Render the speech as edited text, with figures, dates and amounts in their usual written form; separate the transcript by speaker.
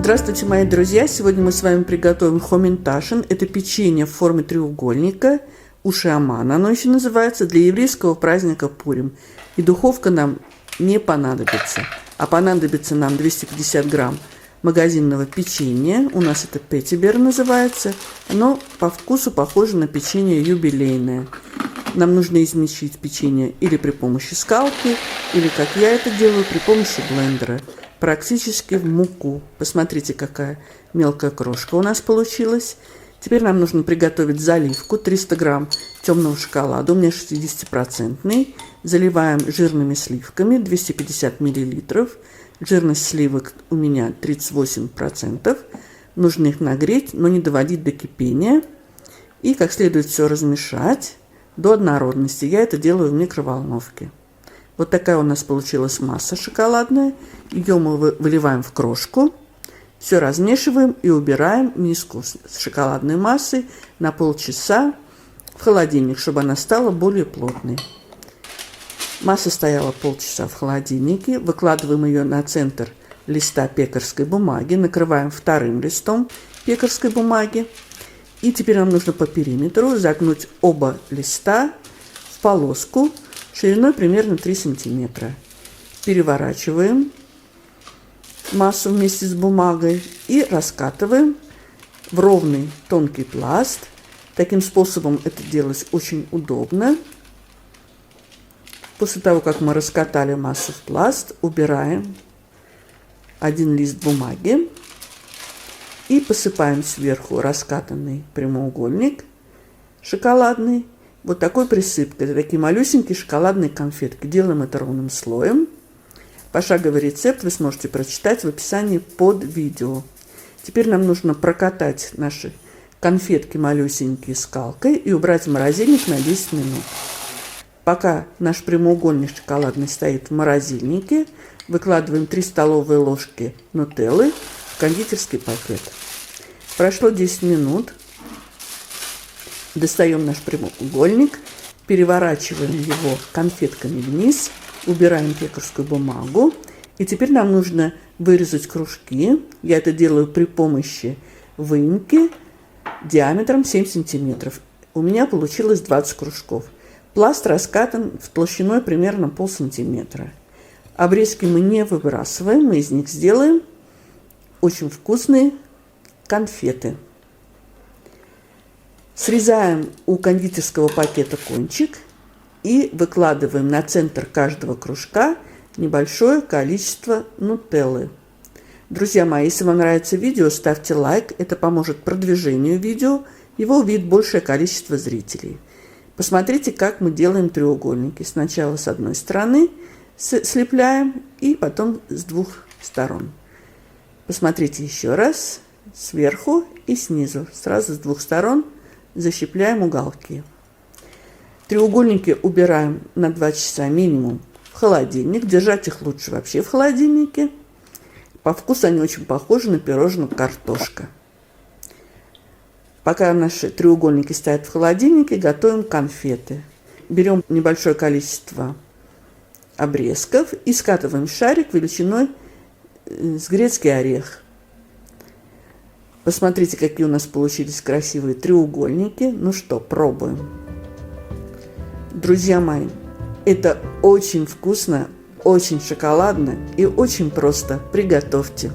Speaker 1: Здравствуйте, мои друзья! Сегодня мы с вами приготовим хоминташин. Это печенье в форме треугольника, уши Амана оно еще называется, для еврейского праздника Пурим. И духовка нам не понадобится, а понадобится нам 250 грамм магазинного печенья. У нас это петибер называется. Оно по вкусу похоже на печенье юбилейное. Нам нужно измельчить печенье или при помощи скалки, или, как я это делаю, при помощи блендера. Практически в муку. Посмотрите, какая мелкая крошка у нас получилась. Теперь нам нужно приготовить заливку. 300 грамм темного шоколада, у меня 60%. Заливаем жирными сливками, 250 миллилитров. Жирность сливок у меня 38%. Нужно их нагреть, но не доводить до кипения. И как следует все размешать до однородности. Я это делаю в микроволновке. Вот такая у нас получилась масса шоколадная. Ее мы выливаем в крошку. Все размешиваем и убираем миску с шоколадной массой на полчаса в холодильник, чтобы она стала более плотной. Масса стояла полчаса в холодильнике. Выкладываем ее на центр листа пекарской бумаги. Накрываем вторым листом пекарской бумаги. И теперь нам нужно по периметру загнуть оба листа в полоску шириной примерно 3 сантиметра. Переворачиваем массу вместе с бумагой и раскатываем в ровный тонкий пласт. Таким способом это делать очень удобно. После того, как мы раскатали массу в пласт, убираем один лист бумаги и посыпаем сверху раскатанный прямоугольник шоколадный. Вот такой присыпкой. Это такие малюсенькие шоколадные конфетки. Делаем это ровным слоем. Пошаговый рецепт вы сможете прочитать в описании под видео. Теперь нам нужно прокатать наши конфетки малюсенькие скалкой и убрать в морозильник на 10 минут. Пока наш прямоугольник шоколадный стоит в морозильнике, выкладываем 3 столовые ложки нутеллы в кондитерский пакет. Прошло 10 минут. Достаем наш прямоугольник, переворачиваем его конфетками вниз, убираем пекарскую бумагу. И теперь нам нужно вырезать кружки. Я это делаю при помощи выемки диаметром 7 сантиметров. У меня получилось 20 кружков. Пласт раскатан в толщиной примерно полсантиметра. Обрезки мы не выбрасываем, мы из них сделаем очень вкусные конфеты. Срезаем у кондитерского пакета кончик и выкладываем на центр каждого кружка небольшое количество нутеллы. Друзья мои, если вам нравится видео, ставьте лайк, это поможет продвижению видео, его увидит большее количество зрителей. Посмотрите, как мы делаем треугольники. Сначала с одной стороны слепляем и потом с двух сторон. Посмотрите еще раз, сверху и снизу, сразу с двух сторон. Защипляем уголки. Треугольники убираем на 2 часа минимум в холодильник. Держать их лучше вообще в холодильнике. По вкусу они очень похожи на пирожное картошка. Пока наши треугольники стоят в холодильнике, готовим конфеты. Берем небольшое количество обрезков и скатываем в шарик величиной с грецкий орех. Посмотрите, какие у нас получились красивые треугольники. Ну что, пробуем. Друзья мои, это очень вкусно, очень шоколадно и очень просто. Приготовьте.